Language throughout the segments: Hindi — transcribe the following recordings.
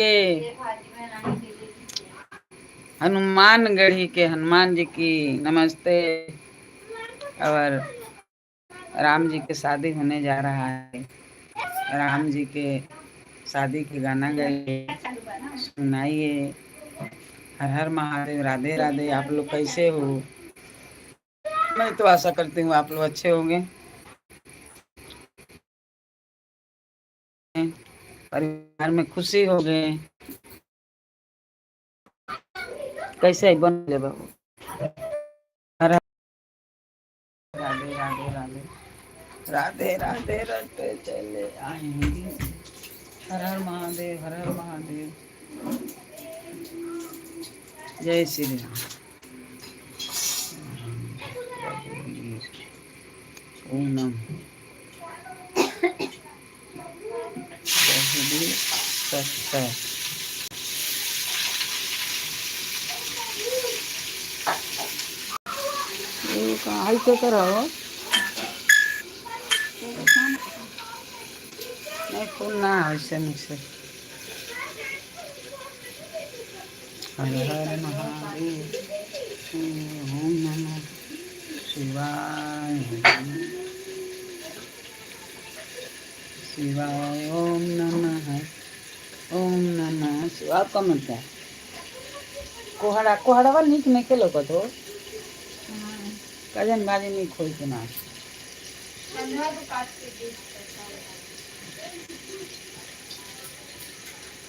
के हनुमानगढ़ी के हनुमान जी की नमस्ते। और राम जी के शादी होने जा रहा है। राम जी के शादी के गाना गाइए, सुनाइए। हर हर महादेव, राधे राधे। आप लोग कैसे हो? मैं तो आशा करती हूँ आप लोग अच्छे होंगे, परिवार में खुशी हो गए। कैसे बन ले बाबू? हर राधे राधे राधे राधे राधे राधे चले आएंगे। हर हर महादेव, हर हर महादेव। जय श्री राम। ओम नम सत्ता। ये कहाँ से करो? नहीं फूल ना ऐसे नहीं से। हर हर महादेव। ओम नमः शिवाय। शिवाय ओम नमः। ओम नमः शिवाय। आपका मिलता है कोहड़ा कोहड़ा वाल नीक नहीं के लोग तो कजन बाजी नहीं खोई के ना।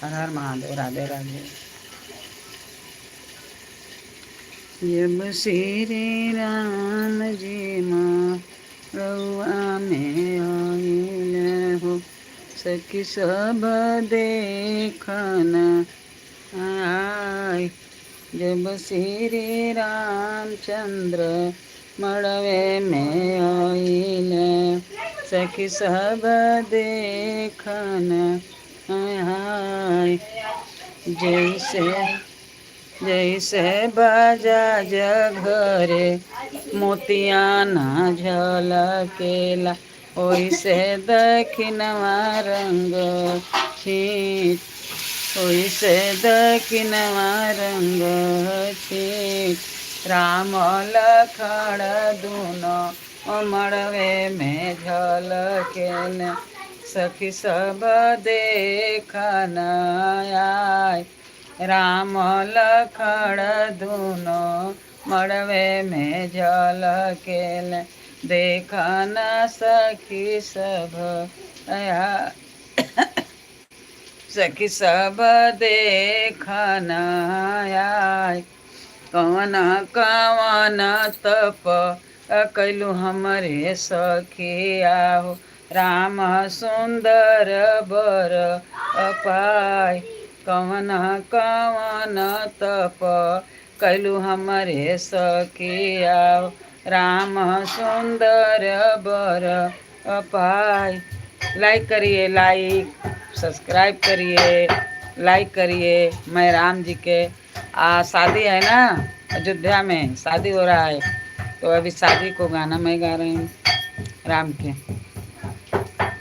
हर हर महादेव, राधे राधे। जब श्री राम जी रउआ में आइल हो, सखी सब देखन आय। जब श्री रामचंद्र मड़वे में आइल, सखी सब देखन आय। जैसे बाजा घरे मोतिया न झलकेला, ओइसे दक्षिणवा रंग छीट, ओइसे दक्षिणवा रंग छीट। राम लखन दुनो मड़वे में झलकेल, सखी सब देखन आय। राम लखन दुनो मड़वे में झलकेल, देखन सखी सब आय। सखी सब देखन आय। कवन कवन तप कैलु हमरे सखिया हो, राम सुंदर बर पाय। कवन कवन तप कैलु हमरे सखिया हो, राम सुंदर बर पाय। लाइक करिए, लाइक सब्सक्राइब करिए, लाइक करिए। मैं राम जी के शादी है ना, अयोध्या में शादी हो रहा है, तो अभी शादी को गाना मैं गा रही हूँ राम के।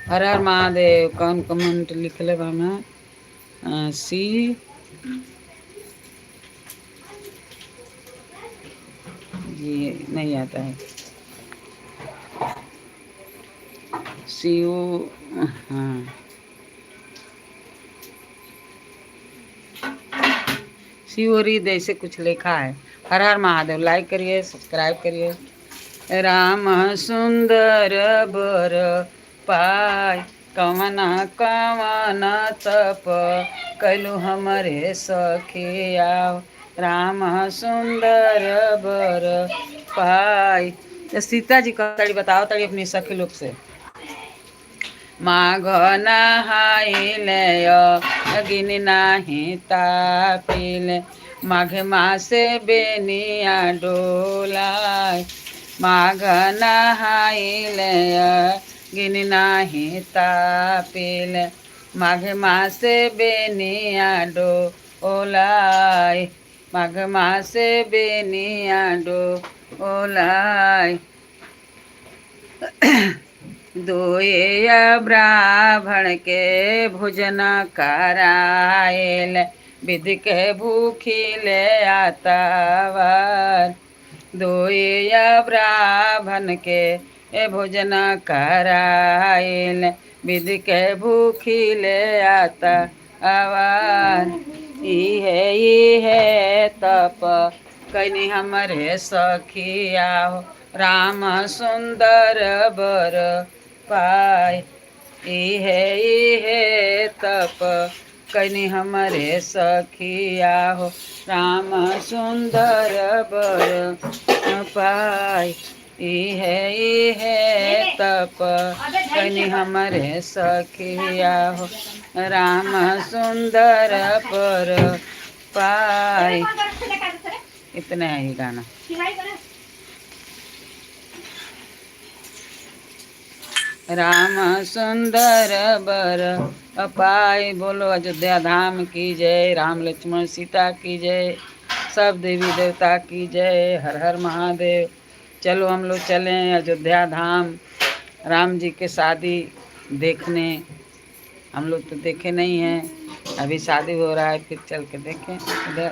हर हर महादेव। कौन कमेंट लिख ले हमें? सी जी नहीं आता है। सी ओ हाँ, शिवरी जैसे कुछ लिखा है। हर हर महादेव। लाइक करिए, सब्सक्राइब करिए। राम सुंदर बर पाय, कवन कवन तप कैलु हमरे सखिया, राम सुंदर बर पाय। सीता जी का तड़ी बताओ तड़ी अपनी सखी लोग से। माघ नहाइले अग्नि नाही तापिले, माघ मासे बेनिया डोलाय। माघ नहाइले अग्नि नाही तापिले, माघ मासे बेनिया डोलाय। माघ मासे बेनिया डोलाय। दोया ब्राह्मण के भोजन करायल, विधि के भूखिले आतावार। दोया ब्राह्मण के भोजन करायल, विधि के भूखिले आता आवार। इहे तप कनि हमरे सखिया हो, राम सुंदर बर पाय। इहे तप कनि हमरे सखिया हो, राम सुंदर बर पाय। इहे तप कनि हमरे सखिया हो, राम सुंदर पर पाय। इतना है ये गाना। राम सुंदर बर अपाय। बोलो अयोध्या धाम की जय, राम लक्ष्मण सीता की जय, सब देवी देवता की जय। हर हर महादेव। चलो हम लोग चलें अयोध्या धाम राम जी के शादी देखने। हम लोग तो देखे नहीं हैं, अभी शादी हो रहा है, फिर चल के देखें उधर।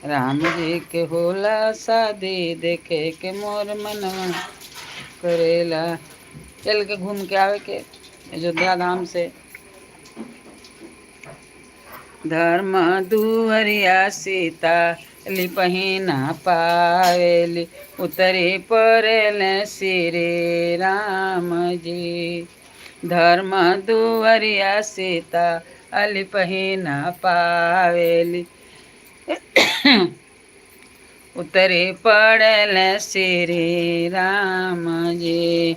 राम जी के होला शादी, देखे के मोर मनवा करेला। चल के घूम के आवे के अयोध्या धाम से। धर्म दुहरिया सीता लिपही ना पावेली, उतरी पड़ेल श्री राम जी। धर्म दुहरिया सीता लिपही ना पावेली, उतरे पड़ल श्री राम जी।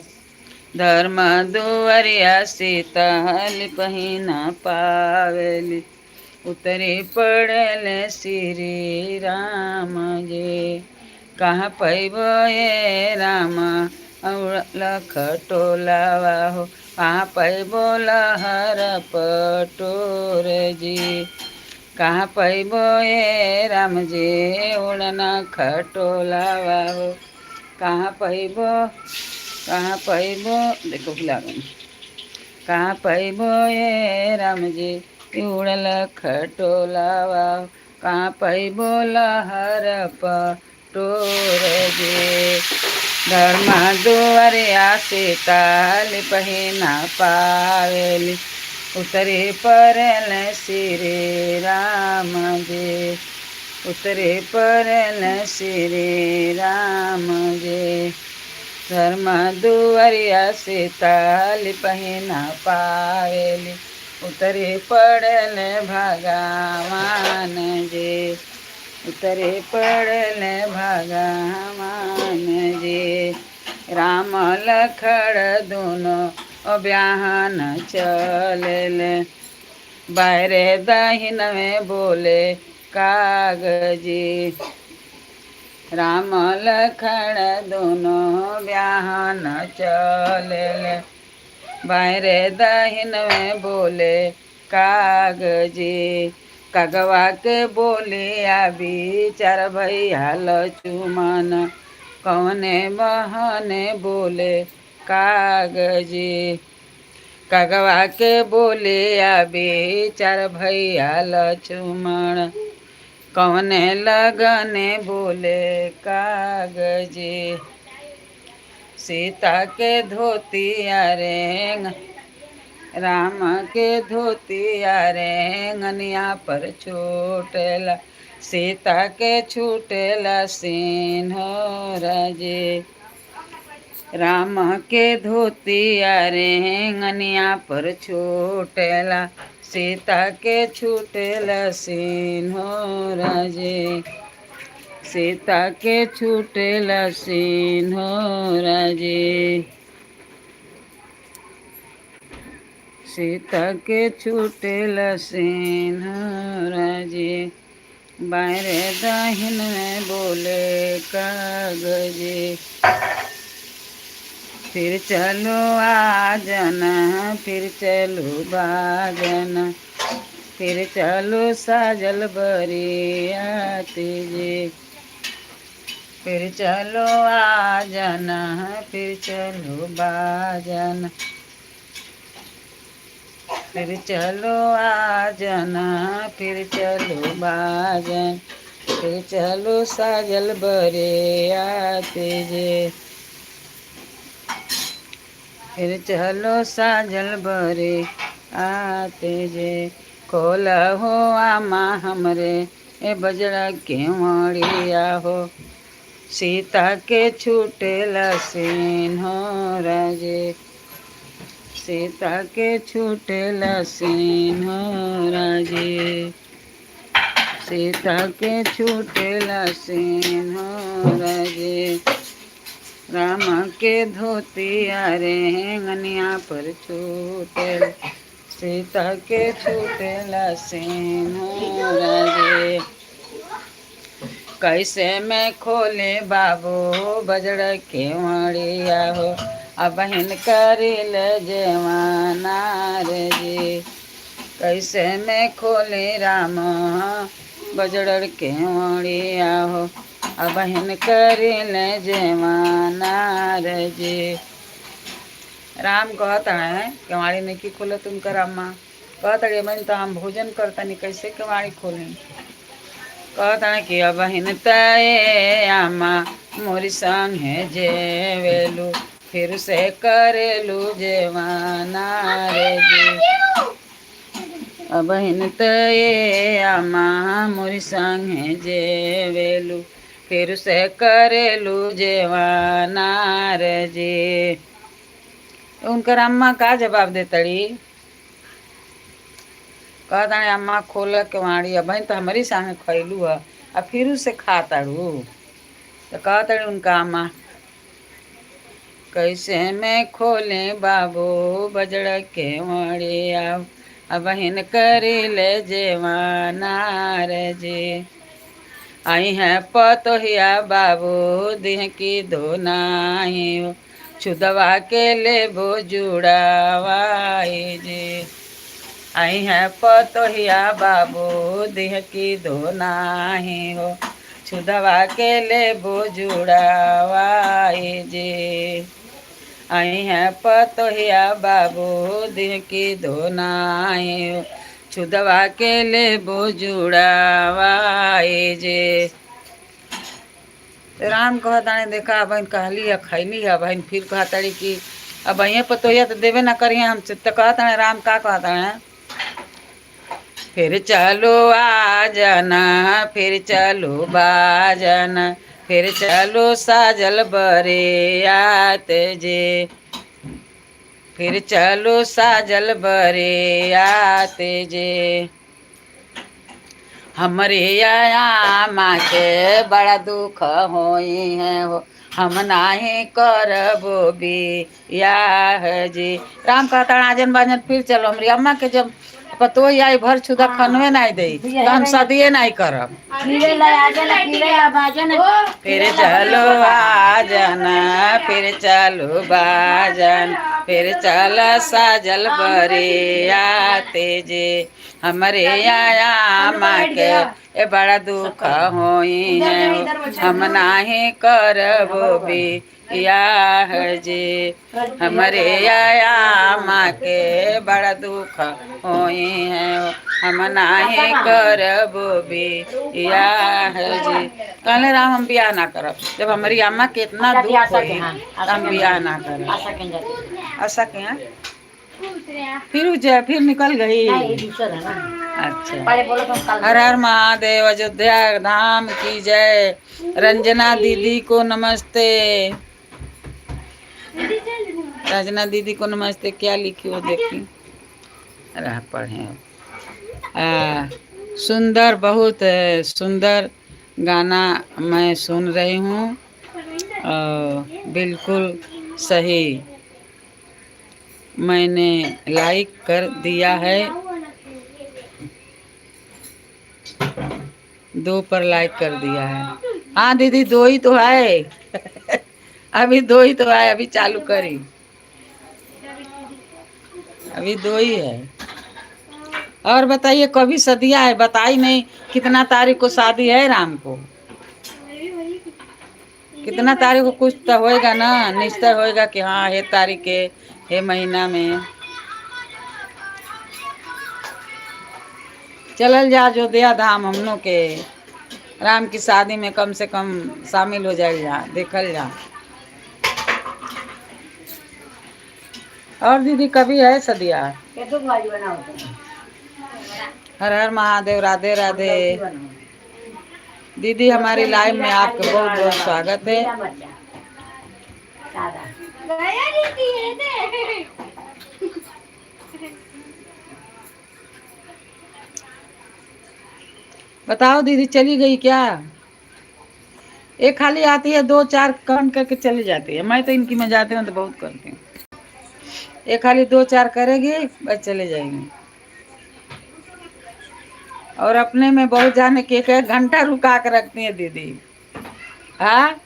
धर्म दुवरिया सीता लिपही ना पावेली, उतरे पड़ल श्री राम जी। कहाँ पैबो ये राम लखटोलावा हो, कहाँ पैबो लहर पटोर जी। कहाँ पैबो ये राम जी उड़ना खटोलावा हो, कहाँ पैबो, कहाँ पैबो, देखो भुला गई। कहाँ पैबो ये राम जी उड़ल खटोलावा हो, कहाँ पैबो लहर पटोर जी। धर्म दुआरिया सीता लिपही ना पावेली, उतरे पड़ल श्री राम जी। उतरे पड़ल श्री राम जी। धर्म दुआरिया सीता लिपही ना पावेली, उतरे पड़ल भगवान जी। उतरे पड़ल भगवान जी। राम लखड़ दोनों ब्याहन चलल, बाहरे दाहिन में बोले कागजी। राम लखड़ दोनों ब्याहन चलल, बाहरे दाहिन में बोले कागजी। कगवा के बोलिया बिचार भैया लक्ष्मण, कौने बहने बोले कागजी। कगवा के बोलिया बिचार भैया लक्ष्मण, कौने लगने बोले कागजी। सीता के धोतिया रेंग, राम के धोतिया रेंगनिया पर छूटेला, सीता के छूटेला सिंहर जी। राम के धोतिया रेंगनिया पर छूटेला, सीता के छूटेला सिंहर जी। सीता के छूटेला सिंहर जी। सीता के छूटेला सिंहर जी। बाहरे दाहिन में बोले कागजी। फिर चलो आजन, फिर चलो बाजन, फिर चलो साजल बरियाती जी। फिर चलो आ जाना, फिर चलो बाजाना, फिर चलो आ जाना, फिर चलो बाजन, फिर चलो साजल बरे आते जे, फिर चलो साजल बरे आते जे, खोला हो आमा हमरे ए बजड़ा केवड़िया हो, सीता के छूटेला सीन हो राजे, सीता के छूटेला सीन हो राजे, सीता के छूटेला सीन हो राजे, राम के धोतिया रेंगनिया पर छूटेल, सीता के छूटेला सीन हो राजे, कैसे मैं खोले बाबू बजड़ केवड़िया हो, अब बहन करिल जवाना रे जी, कैसे मैं खोले राम बजड़ केवड़िया हो, अब बहन करिल जवाना रे जी, राम कहता है केवाड़ी नहीं की खोले तुमकर अम्मा, कहता है बहन तो हम भोजन करता नहीं कैसे केवाड़ी खोलें, कहता कि अब हिन तय आमा मोरी संगे जेवेलू, फिर से करेलू जेवाना रे जी, अब हिन तय आमा मोरी संगे जेवेलू, फिर से करेलू जेवाना रे जी, उनकर अम्मा का जवाब देतड़ी, कहता अम्मा खोल केवाड़ी, अब तो हमारी संग खैलू है अब फिर से खाताड़ू, तो कहता उनका अम्मा कैसे मैं खोले बाबू बजड़ केवड़िया, अब हिन करी ले जेवाना रे जी, आई है पतोहिया बाबू दिह की दो नाही, छुदवा के ले बो जुड़ावाई जी, आई है पतोहिया बाबू देह की दो नाही हो, छुदवा के ले बो जुड़ावाई जी, आई है पतोहिया बाबू देह की दो नाही हो, छुदवा के ले बो जुड़ावाई जी, राम कहता देखा अब कहली है खैली है, बहन फिर कहता कि अब ये पतोहिया तो देवे ना करिए हमसे, तो कहता राम का कहता है, फिर चलो आ जाना, फिर चलो बाजाना, फिर चलो साजल बरे आते जे, फिर चलो साजल बरे आते जे, हमरे आया माँ के बड़ा दुख होई है हो, हम नाही करबो बियाह जी, राम कहता आजन बाजन फिर चलो, हमारी अम्मा के जब पतो आई भर छुदा खनवे नहीं दे तो हम सदिए नहीं करब, फिर चलो आ जाना, फिर चलो बाजन, फिर चल साजल बरे आते जे, हमारे आया माँ के ए बड़ा दुख होई है, हम नाही करबो बियाह जी, हमारे आया माँ के बड़ा दुख होई है, हम नाही करबो बियाह जी, कहले राम हम बियाह ना करब, जब हमारी अम्मा के इतना दुख होई हम बियाह ना करब, आशा के यहाँ फिर निकल गई, अच्छा, हर हर महादेव, अयोध्या धाम की जय, रंजना दीदी को नमस्ते, रंजना दीदी को नमस्ते, क्या लिखी हो देखी, अरे पढ़े, सुंदर बहुत सुंदर गाना मैं सुन रही हूँ, बिल्कुल सही, मैंने लाइक कर दिया है, 2 पर लाइक कर दिया है, हाँ दीदी 2 ही तो है अभी 2 ही तो है, अभी चालू करी, अभी 2 ही है, और बताइए कभी सदिया है, बताई नहीं कितना तारीख को शादी है राम को, कितना तारीख को कुछ तो होएगा ना, निश्चय होएगा कि हाँ ये तारीख के ये महीना में चलल जा अयोध्या धाम हम लोग के राम की शादी में कम से कम शामिल हो जाए, जा देखल जा। और दीदी कभी है सदिया? हर हर महादेव, राधे राधे। दीदी हमारी लाइव में आपका बहुत बहुत स्वागत है। बताओ दीदी चली गई क्या? एक खाली आती है, दो चार कमेंट करके चली जाती है। मैं तो इनकी में जाती हूँ तो बहुत करती हूँ। एक खाली दो चार करेगी बस चले जाएंगे। और अपने में बहुत जाने के एक घंटा रुका कर रखती है दीदी। हाँ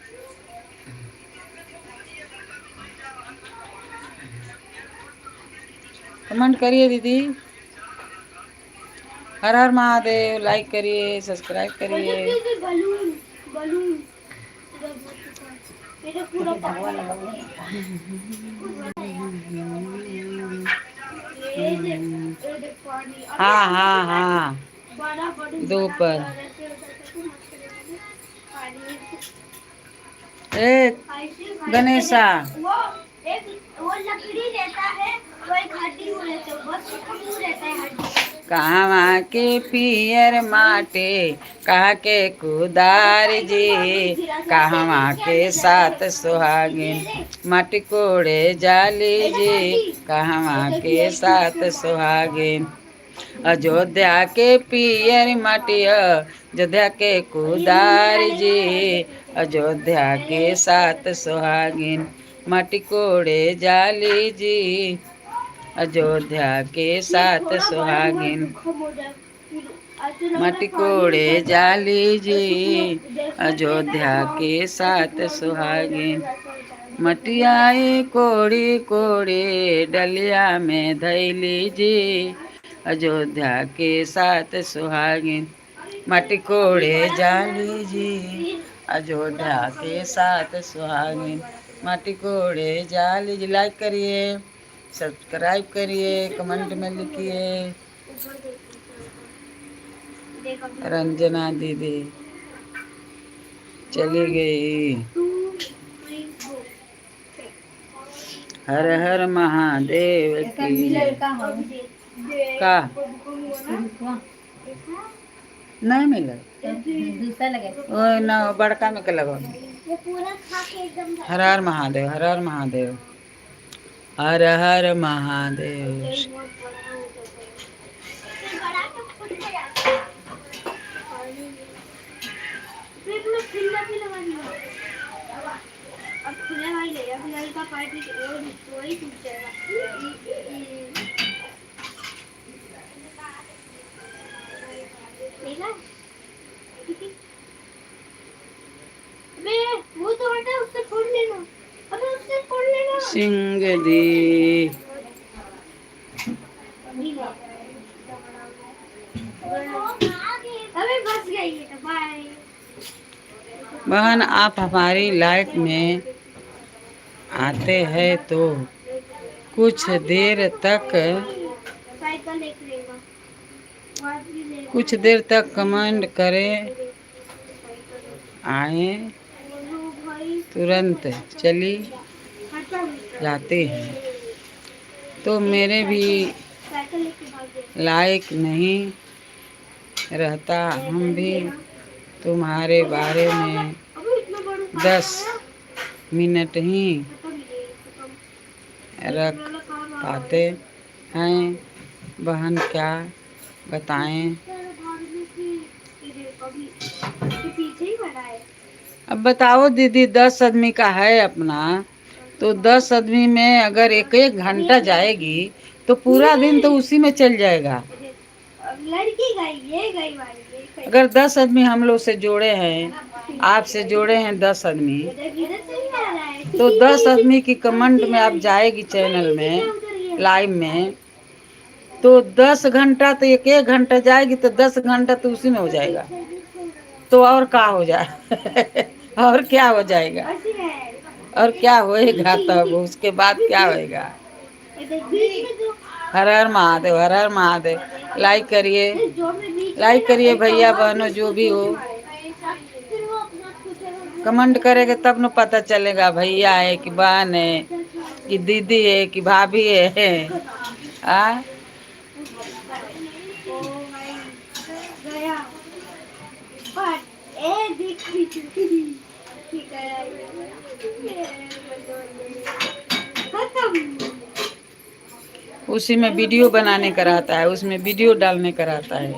कमेंट करिए दीदी। हर हर महादेव। लाइक करिए, सब्सक्राइब करिए। हाँ हाँ हाँ दो पर एक गणेशा वो लकड़ी रहता है, वो एक हड्डी हो रहता है, बस खत्म रहता है हड्डी। कहवा के पियर माटे कहा के कुदार जी, कहवा के साथ सुहागिन माटी कोड़े जाली जी, कहवा के साथ सुहागिन अयोध्या के पियर माटिया, अयोध्या के कुदार जी, अयोध्या के साथ सुहागिन माटी कोड़े जाली जी, अयोध्या के साथ सुहागिन माटी कोड़े जाली जी, अयोध्या के साथ सुहागिन मटियाई कोड़ी कोड़ी डलिया में धैली जी, अयोध्या के साथ सुहागिन माटी कोड़े जाली जी, अयोध्या के साथ सुहागिन माटी कोड़े जाली जी। लाइक करिए, सब्सक्राइब करिए, कमेंट में लिखिए। रंजना दीदी चली गई। हर हर महादेव की का नहीं मिला ओ ना बड़का में के लगा। हर हर महादेव, हर हर महादेव, हर हर महादेव। सिंह दी बहन, आप हमारी लाइफ में आते हैं तो कुछ देर तक कमेंट करें, आए तुरंत चली जाते हैं, तो मेरे भी लाइक नहीं रहता। हम भी तुम्हारे बारे में 10 मिनट ही रख पाते हैं बहन, क्या बताएं। अब बताओ दीदी, 10 आदमी का है अपना, तो 10 आदमी में अगर एक एक घंटा जाएगी तो पूरा दिन तो उसी में चल जाएगा। लड़की गई, ये गई। अगर 10 आदमी हम लोग से जोड़े हैं, आपसे जोड़े हैं 10 आदमी, तो 10 आदमी की कमेंट में आप जाएगी चैनल में लाइव में, तो 10 घंटा तो एक एक घंटा जाएगी तो 10 घंटा तो उसी में हो जाएगा। तो और क्या हो जाए और क्या हो जाएगा? और क्या होएगा? तब उसके बाद क्या होएगा? हर हर महादेव, हर हर महादेव। लाइक करिए, लाइक करिए भैया बहनों, जो भी हो। कमेंट करेंगे तब न पता चलेगा भैया है कि बहन है कि दीदी है कि भाभी है। आ? उसी में वीडियो बनाने का रहता है, उसमें वीडियो डालने का रहता है।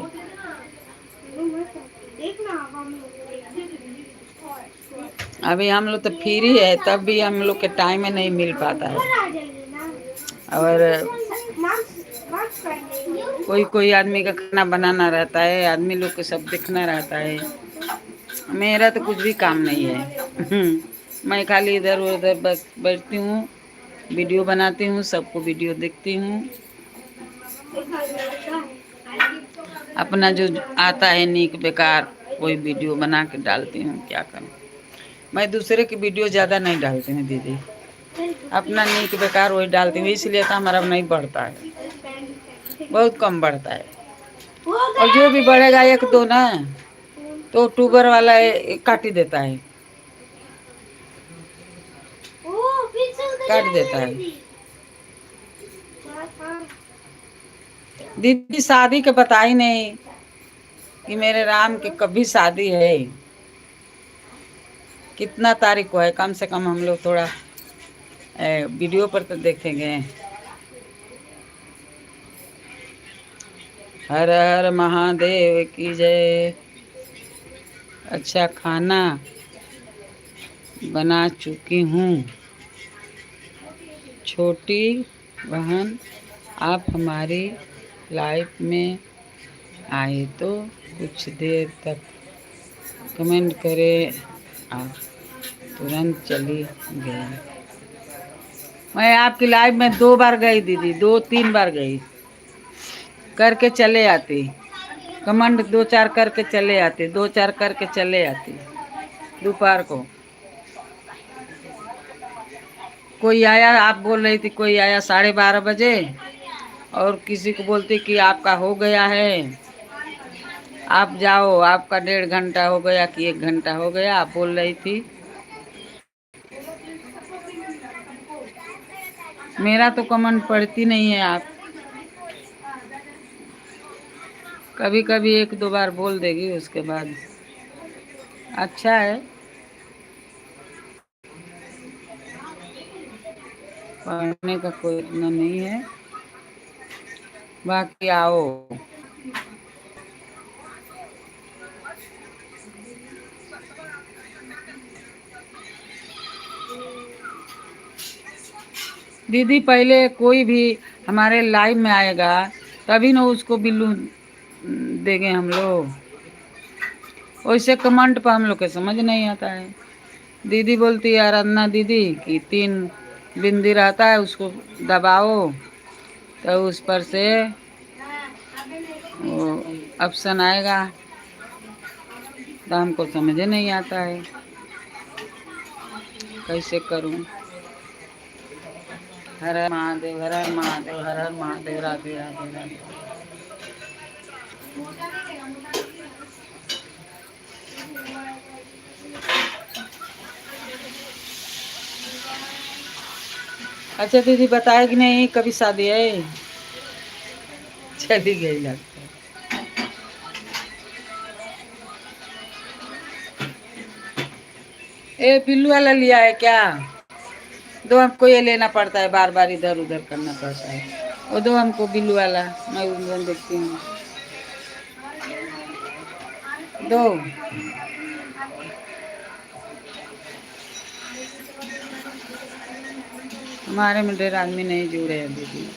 अभी हम लोग तो फ्री है, तब भी हम लोग के टाइम में नहीं मिल पाता है। और कोई कोई आदमी का खाना बनाना रहता है, आदमी लोग को सब देखना रहता है। मेरा तो कुछ भी काम नहीं है। मैं खाली इधर उधर बस बैठती हूँ, वीडियो बनाती हूँ, सबको वीडियो देखती हूँ। अपना जो आता है नीक बेकार वही वीडियो बना के डालती हूँ। क्या करूँ, मैं दूसरे की वीडियो ज़्यादा नहीं डालती हूँ दीदी, अपना नीक बेकार वही डालती हूँ। इसलिए तो हमारा नहीं बढ़ता है, बहुत कम बढ़ता है। और जो भी बढ़ेगा एक दो ना, तो ट्यूबर वाला काट ही देता है, काट देता है। दीदी शादी के बता ही नहीं कि मेरे राम के कभी शादी है, कितना तारीख को है। कम से कम हम लोग थोड़ा वीडियो पर तो देखेंगे। हर हर महादेव की जय। अच्छा खाना बना चुकी हूँ। छोटी बहन आप हमारी लाइफ में आए तो कुछ देर तक कमेंट करें, आप तुरंत चली गई। मैं आपकी लाइफ में 2 बार गई दीदी, 2-3 बार गई, करके चले आती। कमेंट 2-4 करके चले आते, 2-4 करके चले आती। दोपहर को कोई आया, आप बोल रही थी कोई आया 12:30 बजे, और किसी को बोलती कि आपका हो गया है, आप जाओ, आपका 1.5 घंटा हो गया कि 1 घंटा हो गया, आप बोल रही थी। मेरा तो कमेंट पढ़ती नहीं है आप। कभी कभी 1-2 बार बोल देगी, उसके बाद अच्छा है। पढ़ने का कोई इतना नहीं है। बाकी आओ, दीदी पहले कोई भी हमारे लाइव में आएगा तभी ना उसको बिल्लू देंगे हम लोग। वैसे कमेंट पर हम लोग के समझ नहीं आता है। दीदी बोलती है आराधना दीदी कि 3 बिंदी रहता है, उसको दबाओ तो उस पर से वो ऑप्शन आएगा, तो हमको समझ नहीं आता है कैसे करूं। हर हर महादेव, हर हर महादेव, हर हर महादेव। राधे राधे राधे। अच्छा दीदी बताए कि नहीं कभी शादी है? चली गई लगता है। ए बिल्लू वाला लिया है क्या? दो, हमको ये लेना पड़ता है, बार बार इधर उधर करना पड़ता है। वो दो हमको बिल्लू वाला, मैं उधर देखती हूँ। दो। हमारे में ढेर आदमी नहीं जुड़े हैं दीदी,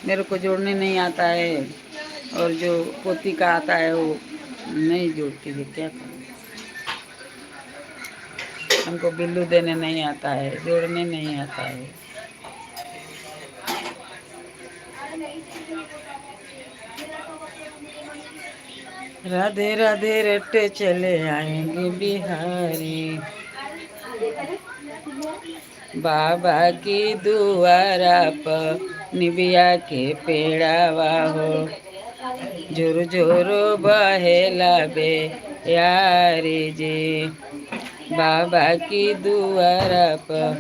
मेरे को जोड़ने नहीं आता है, और जो पोती का आता है वो नहीं जोड़ती है। क्या करूँ, हमको बिल्लू देने नहीं आता है, जोड़ने नहीं आता है। राधे राधे रट्टे चले आएंगे बिहारी। बाबा की दुआरा पर निबिया के पेड़ावा हो, जोर जोर बहेला बे यारी जी। बाबा की दुआरा पर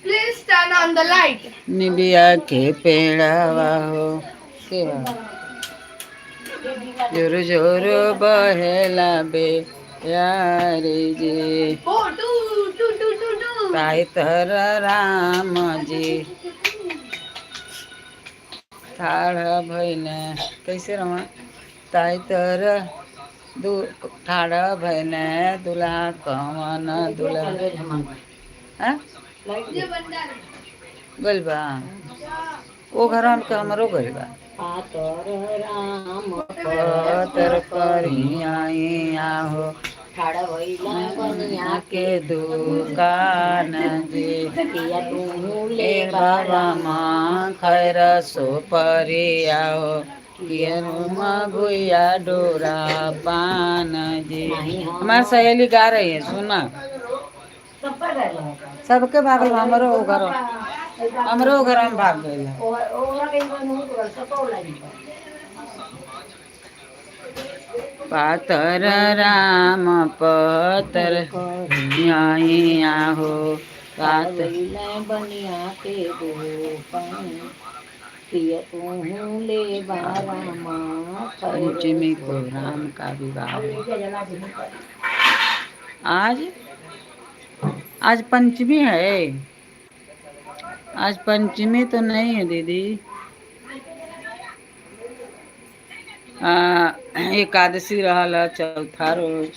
Please turn on the light. निबिया के पेड़ावा हो, जोर जोर बहेला बे यारी जी। Oh, two. ताई तर राम जी ठाड़ भैले कैसे रहा ताई तर ठाड़ भैले दुल्हा कवन दुल्हा गइल बा वो घर हम के हमरो गइल बा। पातर राम पतर करिया हो, ठाड़ भइला बनिया के दुकान जी। ले बाबा माँ खैर सो परिया हो, भुया डोरा पान जी। हमारी सहेली गा रही है सुना, सबके भागल हमरो घर में भाग गई। पातर राम पतर करिया हो, बनिया के ले पंचमी को राम का विवाह। आज पंचमी है, आज पंचमी तो नहीं है दीदी। एकादशी रहल चौथा रोज,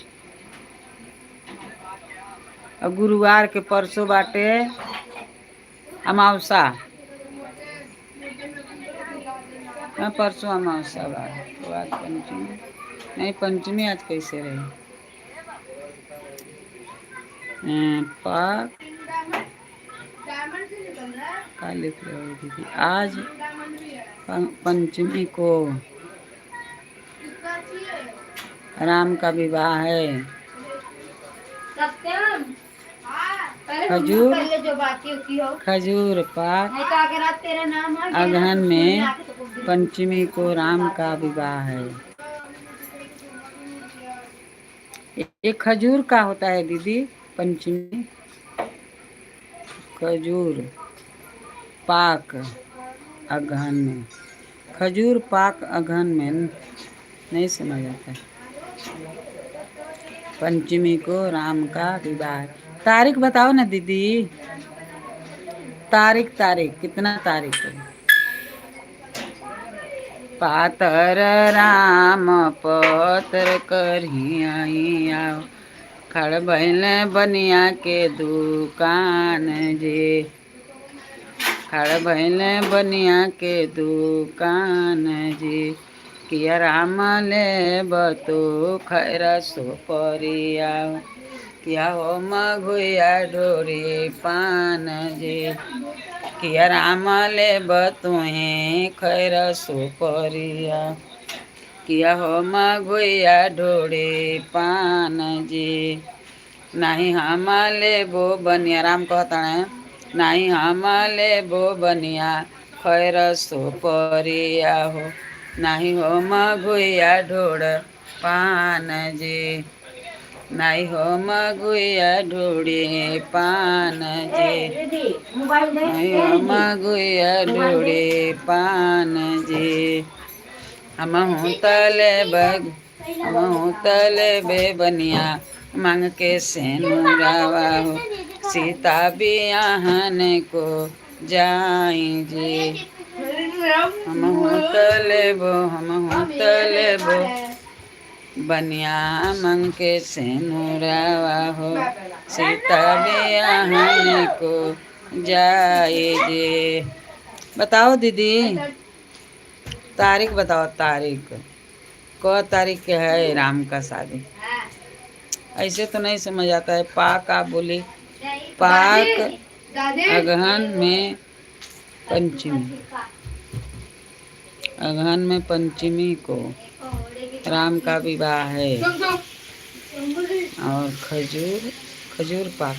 अब गुरुवार के परसों बाटे अमावसा। परसों अमावसा बा तो आज पंचमी नहीं। पंचमी आज कैसे रही? पाक का लिख रहे हो दीदी? आज पंचमी को राम का विवाह है। खजूर पाक अगहन में पंचमी को राम का विवाह है। ये खजूर का होता है दीदी पंचमी? खजूर पाक अगहन में, खजूर पाक अगहन में नहीं समझ आता। पंचमी को राम का विवाह। तारीख बताओ ना दीदी, तारीख कितना तारीख है? पातर राम पतर करिया खड़ भइल बनिया के दुकान जे। खड़ भइल बनिया के दुकान जे, किया राम ले बतो खैर सो परिया, किया हो मघुया डोरी पान जे। किया राम ले बतुहे खैर सो परिया, किया हो मघुया डोरी पान जे। नहीं हम लेबो बनिया, राम कहता है नहीं हम लेबो बनिया खैर सो परिया हो, नहीं हो मघुया ढोड़ पान जे। नहीं हो मघुया ढोड़े पान जे, नहीं हो मघुया ढोड़े पान जे। हम हूँ तले बे बनिया मांग के सेनुरावा हो, सीता बियाहन को जाई जे। हम हूँ तलेबो बनिया मांग के सेनुरावा हो, सीता बियाहन को जाए जे। बताओ दीदी तारीख बताओ, तारीख को तारीख के है राम का शादी? ऐसे तो नहीं समझ आता है। पाक आप बोली, पाक अगहन में पंचमी, अगहन में पंचमी को राम का विवाह है। और खजूर पाक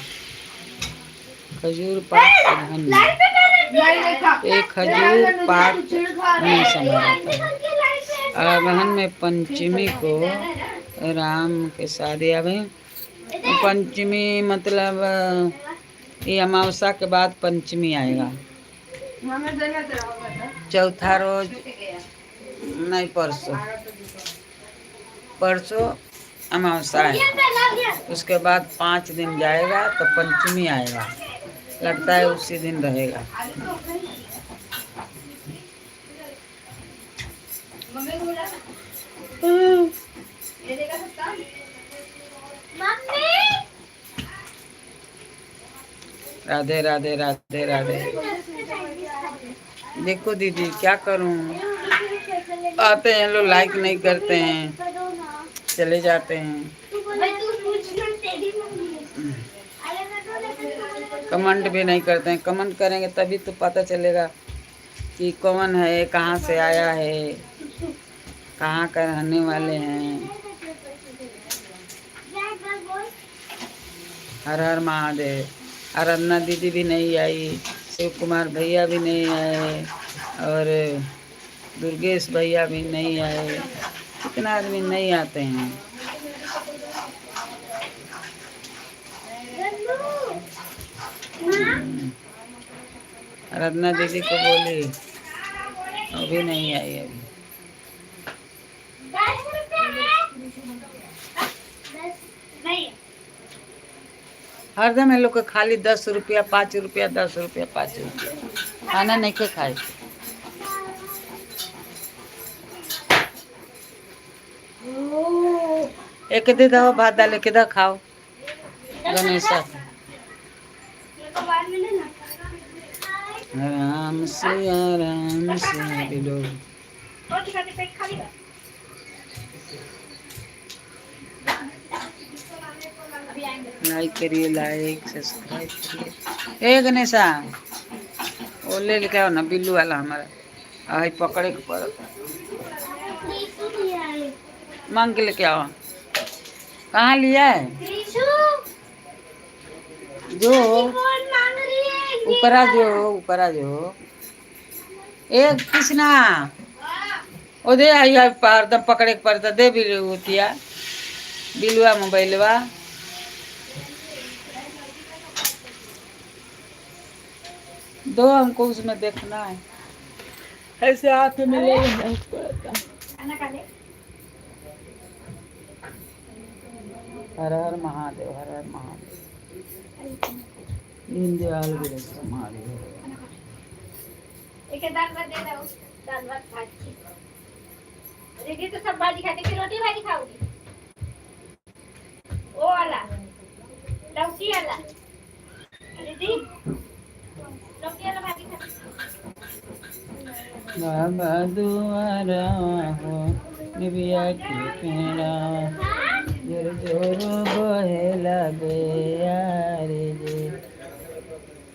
खजूर पाक धन्य, एक खजूर पाक नहीं संभालता। अगहन में पंचमी को राम के शादी आवे। पंचमी मतलब ये अमावस्या के बाद पंचमी आएगा। चौथा रोज नहीं, परसों परसों अमावस्या है। उसके बाद 5 दिन जाएगा तो पंचमी आएगा। लगता है उसी दिन रहेगा। राधे राधे राधे राधे। देखो दीदी क्या करूं, आते हैं लोग लाइक नहीं करते हैं, चले जाते हैं। कमेंट भी नहीं करते हैं। कमेंट करेंगे तभी तो पता चलेगा कि कौन है, कहाँ से आया है, कहाँ का रहने वाले हैं। हर हर महादेव। आराधना दीदी भी नहीं आई, शिव कुमार भैया भी नहीं आए, और दुर्गेश भैया भी नहीं आए। कितना आदमी नहीं आते हैं। आराधना दीदी को बोली, वो भी नहीं आई अभी। हरदम ये लोग को खाली 10 रुपया 5 रुपया 10 रुपया 5 रुपया, खाना नहीं के खाए। एक दे दो भात डाले के दो, खाओ गणेशा। राम सिया दिलो। लाइक करिए, लाइक सब्सक्राइब करिए। ए गणेशा, वो ले लेके आओ ना बिल्लू वाला हमारा। आई पकड़े के पड़, मांग के लेके आओ। कहाँ लिया है? जो ऊपरा जो ऊपरा जो एक कृष्णा ओ दे आई एकदम पकड़े के पड़ता। दे बिलुआ बिलुआ मोबाइलवा। दो हमको उसमें देखना है, ऐसे हाथ में ले नहीं पड़ता। हर हर महादेव, हर हर महादेव। दीनदयाल गिरस्थ महादेव। एक दाल भात दे दो, दाल भात खाती। देखिए तो सब भाजी खाती, फिर रोटी भाजी खाओगी। ओ वाला लौकी वाला दीदी, लौकी वाला भाजी खाती। बाबा दुआरा हो निबिया के पेड़ा, जोर जोर बहेला बेयारे जे।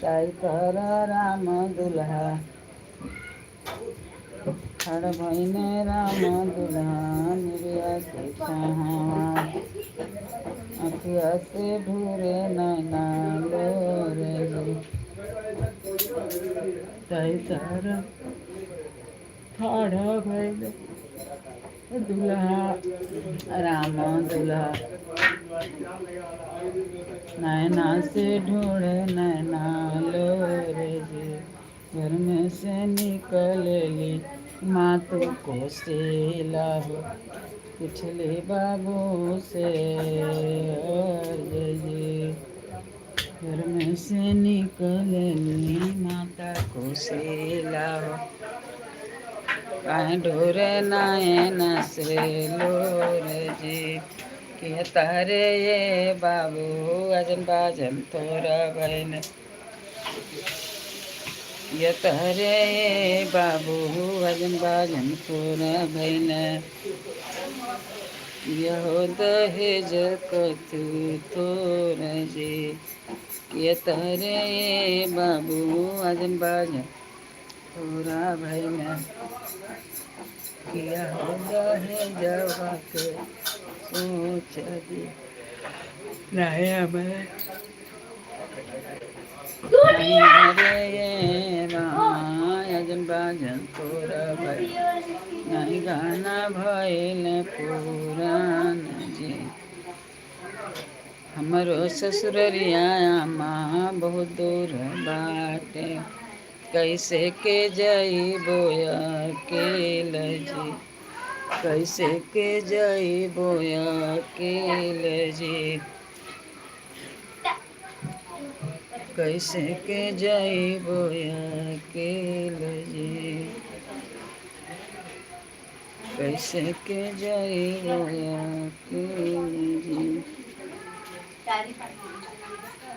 ताई कर राम दुल्हा, हर भैने राम दुल्हा निबिया के कहाँ। अखिया से ढूरे नैना लोरे जे। ताई तारा ठाड़ा भैले दुल्हा राम दुल्हा, नैना से ढूंढे नैना लोरे जे। घर में से निकलली मातु को सेला हो, पिछले बाबू से जे। घर में से निकलली माता को सेला हो, ढोरे नायन से लोरे जी। कि तारे ये बाबू अजन बाजन तोरा बहन, ये तारे ये बाबू अजन बाजन तोरा बहन। यहो दहेज कथू तोरा जी। ये तारे ये बाबू अजन बाजन तोरा बहन। किया है जवा के सोच दी नया मैं नहीं हरे ये रामायण बाजन तोर भय नहीं गाना भइल पुराण जी। हमरो ससुररिया माँ बहुत दूर बाटे कैसे के जइबो अकेल जी। कैसे के जइबो अकेल जी। कैसे के जइबो अकेल जी। कैसे के जइबो अकेल जी।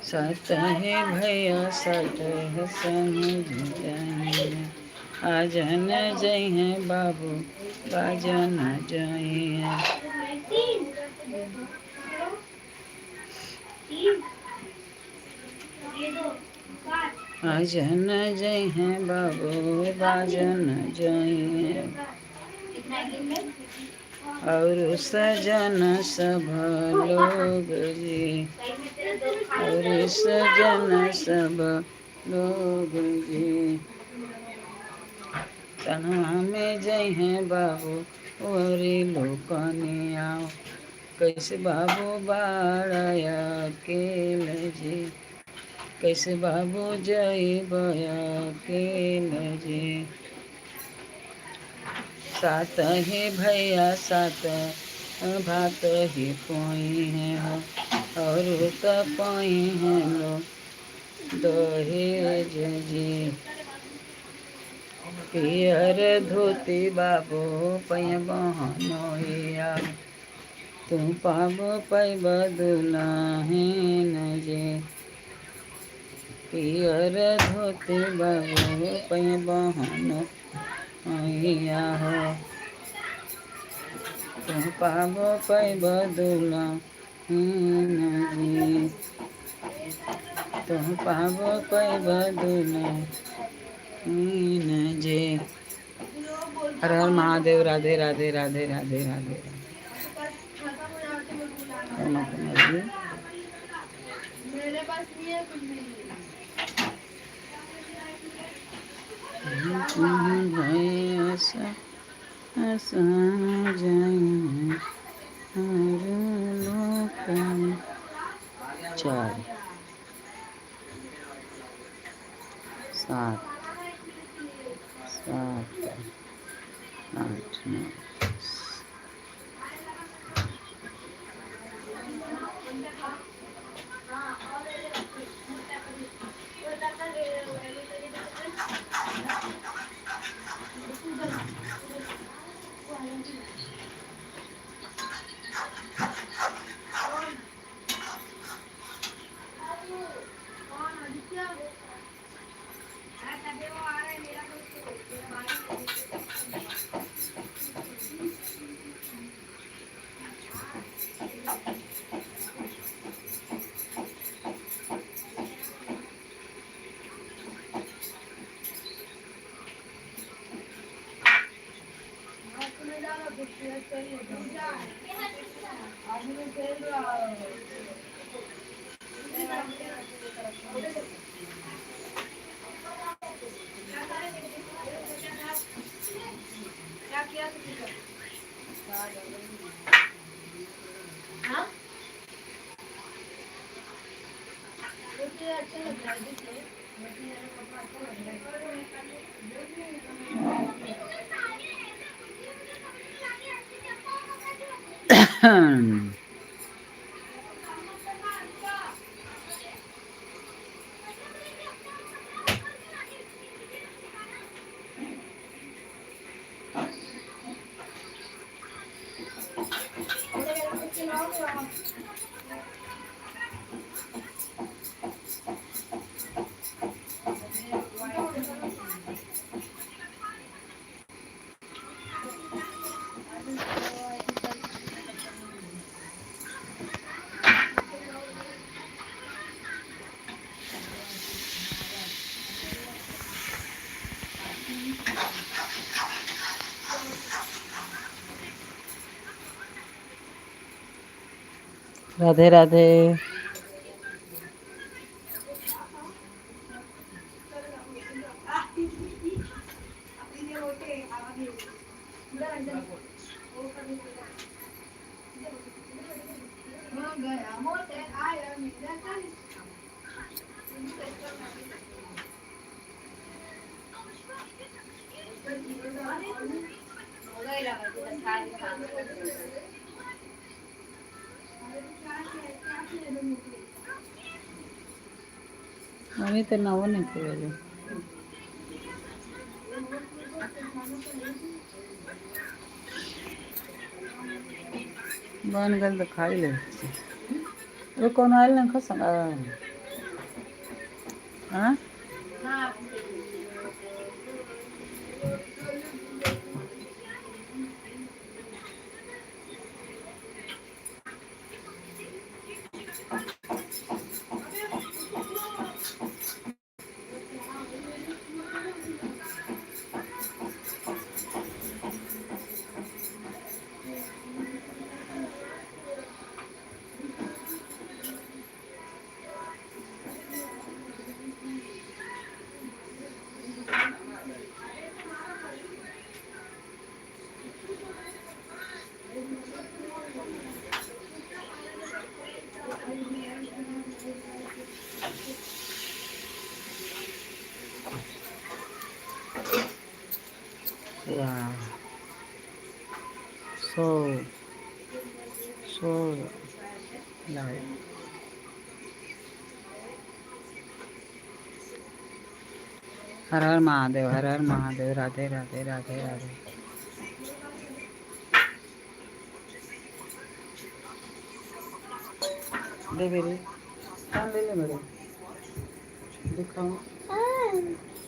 सत है भैया सत है समझ जाए आजन जय है बाबू बाजन जय। आजन जय है बाबू बाजन जय और सजन सब लोग जी। और सजन सब लोग जी। तनवा में जय हैं बाबू और लोकनी आओ कैसे बाबू बाड़या अकेल जी। कैसे बाबू जय अकेल जी। सात ही भैया सात भात ही पोई है हो और तपोई है लो दहेज जी। पियर धोती बाबू पै बहनोया तू पाबो पैब दुल्हन जी। पियर धोती बाबू पै बहनोया हो तू पाबो पैब दुल्हन जी। तू पाबो पैब दुल्हन जे। हर हर महादेव। राधे राधे राधे राधे राधे राधे। मेरे पास नहीं है कुछ भी। ऐसा ऐसा जाए हर लोक में। 4 7 7 8 9। राधे राधे। मम्मी तो नवो नहीं पीवेले बन गल तो खाई ले वो कौन आयल नहीं खा संगा हाँ wow so like हर हर महादेव हर हर महादेव राधे राधे राधे राधे दे मेरे काम ले ले मेरे दिखाओ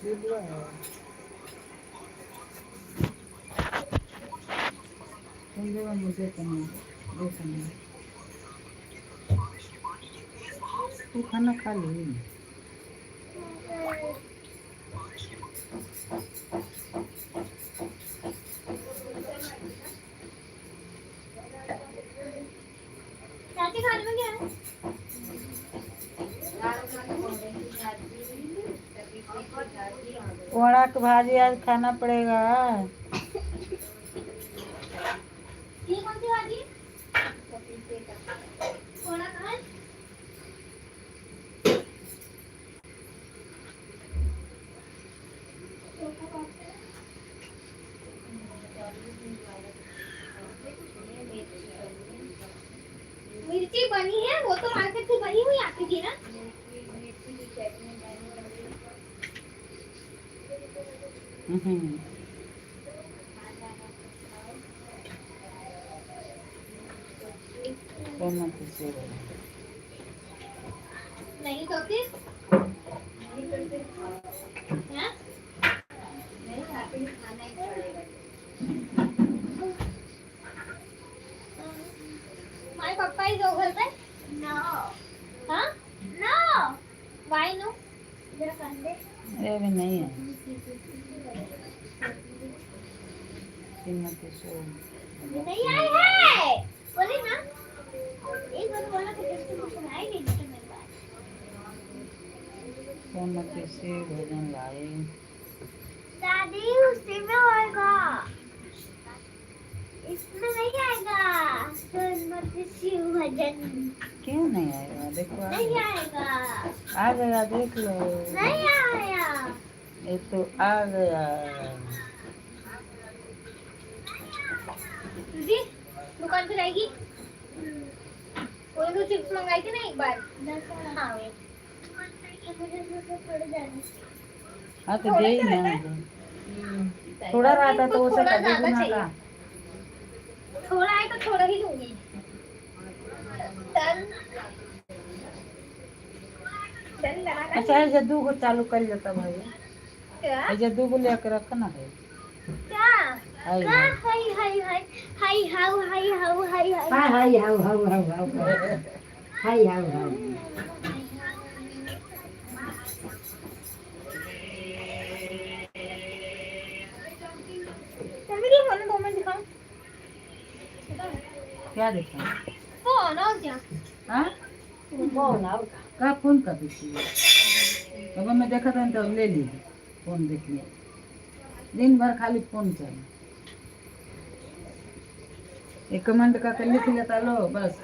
दे दिया तुम देवा मुझे करना दे करना तू खाना खा ली चाची खाने में क्या है? कोहड़ा की भाजी आज खाना पड़ेगा ये कौन सी भाजी? कोहड़ा कहाँ है? मिर्ची बनी है वो तो मार्केट से बनी हुई आती थी ना नहीं तो फिर हाँ? My papa is over there? No. Huh? No. Why no? जरा कंधे अरे भी नहीं है नहीं आई है बोली ना एक बार बोला कि जैसे सुनाई नहीं देता मेरे बात सोमती से भोजन लाए दादी उसी में होगा इसमें नहीं आएगा सोमती शिव भजन क्यों नहीं आएगा देखो नहीं आएगा आ गया देख लो नहीं आया ये तो आ गया दीदी दुकान पे जाएगी कोई तो चिप्स मंगाई थी ना एक बार हाँ हाँ तो दे ही ना थोड़ा रहता तो उसे थोड़ा कभी ज्यादा ना चाहिए। का थोड़ा है तो थोड़ा ही दूंगी डन डन लगा अच्छा ये जद्दू को चालू कर लेता भाई क्या ये जद्दू को लेकर रखना है क्या हाय क्या hi hi hi hi how hi how hi hi hi hi how how how how hi how how mummy की फोन 2 मिनट दिखाओ क्या देखा फोन और क्या हाँ कौन आओ का फोन कर दीजिए अब मैं देखा था तो ले लीजिए फोन देखने दिन भर खाली फोन चाहिए एक कमेंट का कर लिख लेता लो बस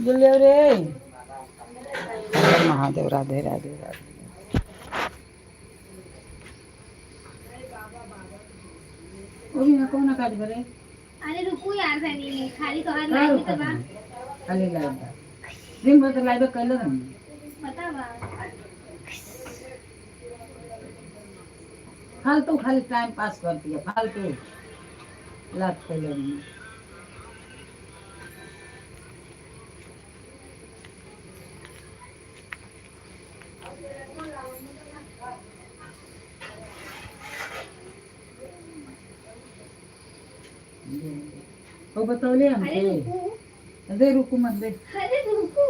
जल्दी रे। हर महादेव, राधे राधे राधे। वही ना कौन काज करे। अरे रुको यार सनी खाली तो हाथ का लाइन में रुकत करवा है? खाली लाइट बा। दिन भर तो लाइट कैले रहनी। पता बा फालतू खाली टाइम पास करती है, फालतू लात कैले रहनी। वो बतौले अरे हमके। रुको दे रुकू मत दे। अरे रुको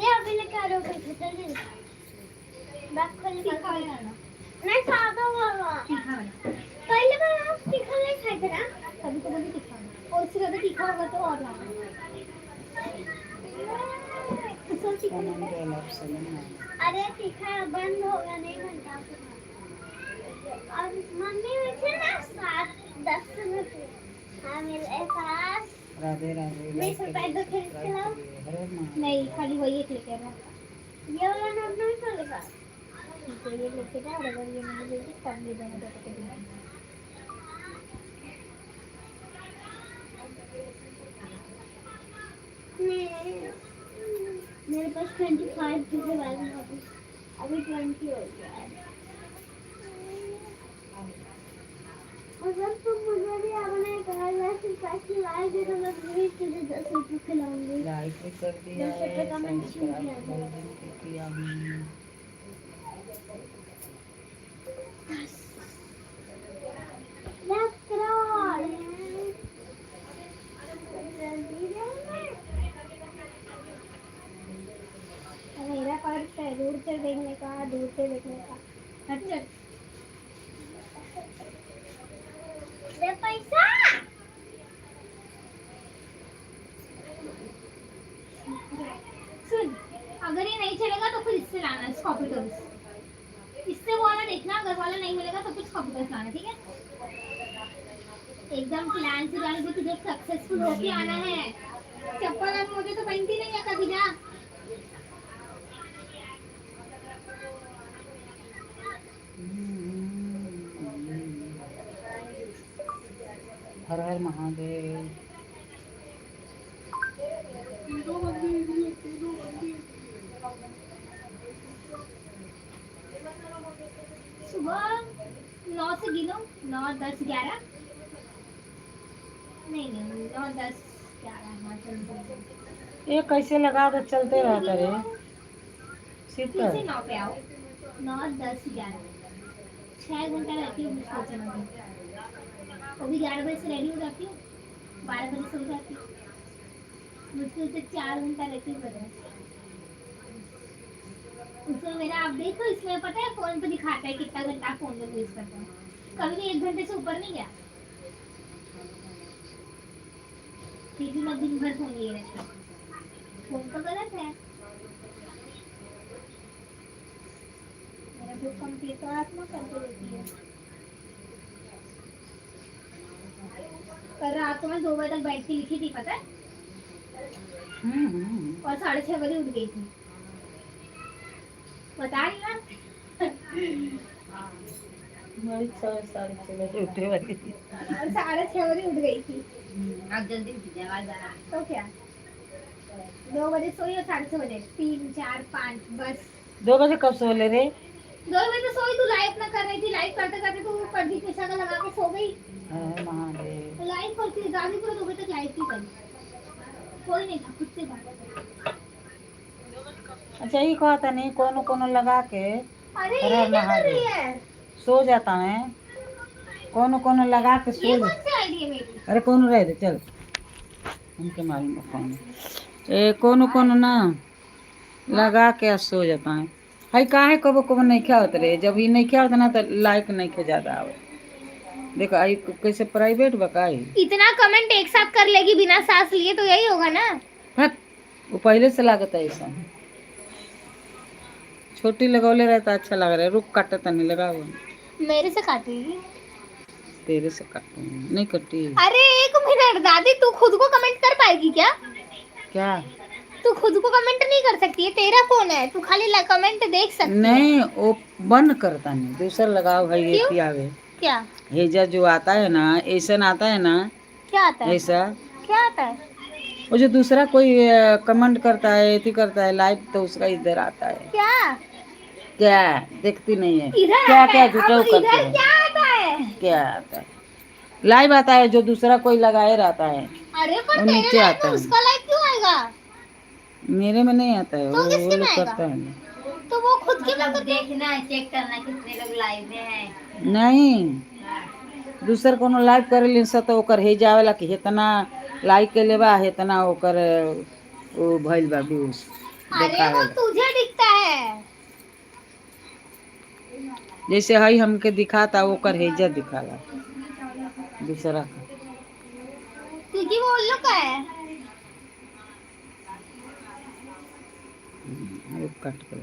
दे अभी लेके आ रहा हूँ फिर चल दे बैग खोल के खा लेना नहीं सादा वाला पहले बार आप तीखा नहीं खाए थे ना कभी तो मुझे तीखा और उससे ज्यादा तीखा होगा तो और लाना सब तीखा नहीं अरे तीखा बंद होगा नहीं बनता और मम्मी मुझे ना 7-10 मिनट हाँ मेरे पास राधे राधे। नहीं सरप्राइज दो खेल के लाओ नहीं खाली वही एक लेके आना ये वाला नोट नहीं चलेगा ठीक है ये लेके जा और अगर ये नहीं लेगी तब भी देना तो देना मेरे पास 25 चीजें बैलेंस अभी 20 हो गया है अगर तुम मुझे भी अपने घर में से पैसे लाए दे तो मैं भी तुझे 10 रुपए खिलाऊंगी लाइक भी कर दिया 10 रुपए का मैं सब्सक्राइब भी किया हमने। मेरा पर्स है दूर से देखने का अच्छा दे पैसा सुन अगर ये नहीं चलेगा तो फिर इससे लाना कॉम्प्यूटर्स इससे वो वाला देखना अगर वाला नहीं मिलेगा तो कुछ कॉम्प्यूटर्स लाना ठीक है एकदम प्लान से जाने से तुझे सक्सेसफुल होके आना है चप्पल अब मुझे तो पहनती नहीं है कभी जा हर हर महादेव। सुबह 9 से गिनो 9 10 11 नहीं 9 10 11 ये कैसे लगा तो चलते रहता रे शीतल। फिर से 9 पे आओ 9 10 11 6 घंटा रहती हूँ मुझको चलने में वो भी 11 बजे से रेडी हो जाती हूँ 12 बजे सो जाती हूँ मुश्किल से 4 घंटा रहती हूँ बदल उसमें मेरा आप देखो इसमें पता है फोन पे दिखाता है कितना घंटा फोन में यूज करता हूँ कभी भी 1 घंटे से ऊपर नहीं गया फिर भी मैं दिन भर फोन लिए रहती हूँ फोन तो गलत है मेरा जो कंप्लीट तो आत्मा करके देती है कल रात को मैं 2 बजे तक बैठ के लिखी थी पता है और 6:30 बजे उठ गई थी बता रही ना मैं 6:30 बजे उठे वाली थी। और 6:30 बजे उठ गई थी अब जल्दी उठ जा आवाज आ रहा है। तो क्या 2 बजे सोई और 6:30 बजे 3 4 5 बस 2 बजे कब सोले रे? 2 बजे तो सोई तू लाइव ना कर रही थी लाइव करते करते तू पर्दी पेशा का लगा के सो गई हर महादेव। लाइव करती गाड़ी पूरा 2 बजे तक लाइव की करी कोई नहीं था खुद से बात अच्छा ये कहता नहीं कोनो कोनो लगा के अरे हर ये हर क्या कर रही महादेव। है? सो जाता है, कोनो कोनो लगा के ये सो कौन जा। सी आईडी है मेरी? अरे कोनो रह दे चल, हमके मालूम है कौन है। ए कोनो कोनो ना लगा के आ सो जाता है। हाय काहे कबो कबो नहीं क्या होता रे, जब ये नहीं क्या होता ना तो लाइक नहीं के ज्यादा आवे। देखो आई कैसे प्राइवेट बकाई। इतना कमेंट एक साथ कर लेगी बिना सांस लिए तो यही होगा ना। हट, वो पहले से लागत है ऐसा। छोटी लगौले रहता अच्छा लग रहा है। रुक काटे तनी लगाओ। मेरे से काटेगी। तेरे से काटूं नहीं कटी। अरे एक मिनट दादी, तू खुद को कमेंट कर पाएगी क्या? क्या? तू खुद को कमेंट नहीं कर सकती है, तेरा फोन है, तू खाली कमेंट देख सकती है। नहीं वो बंद करता नहीं, दूसरा लगाओ भाई। ये क्यों? आवे क्या हेजा जो आता है ना, ऐसा आता है ना, क्या आता है? ऐसा क्या आता है? वो जो दूसरा कोई कमेंट करता है, एथी करता है लाइव, तो उसका इधर आता है। क्या क्या देखती नहीं है? इधर क्या आता क्या है? झूठा अब करते इधर हैं? क्या आता है? क्या आता है? लाइव आता है जो दूसरा कोई लगाए रहता है, अरे पर वो तेरे नीचे लाइक आता में है। उसका लाइक क्यों आएगा? मेरे में नहीं आता है, तो वो किसके में लोग आएगा? करता है ना। तो वो खुद के में देखना है, चेक करना कितने लोग लाइव में हैं। नहीं, दूसर कोनो लाइव करे सा तो ओकर हे जावेला कि इतना लाइक के लेबा, इतना ओकर वो भइल बा व्यूज अरे वो देखावेला। तुझे दिखता है। जैसे हई हमके दिखाता, ओकर हेजा दिखाला दूसरा का। क्योंकि वो उन लोग का है। वो कट कर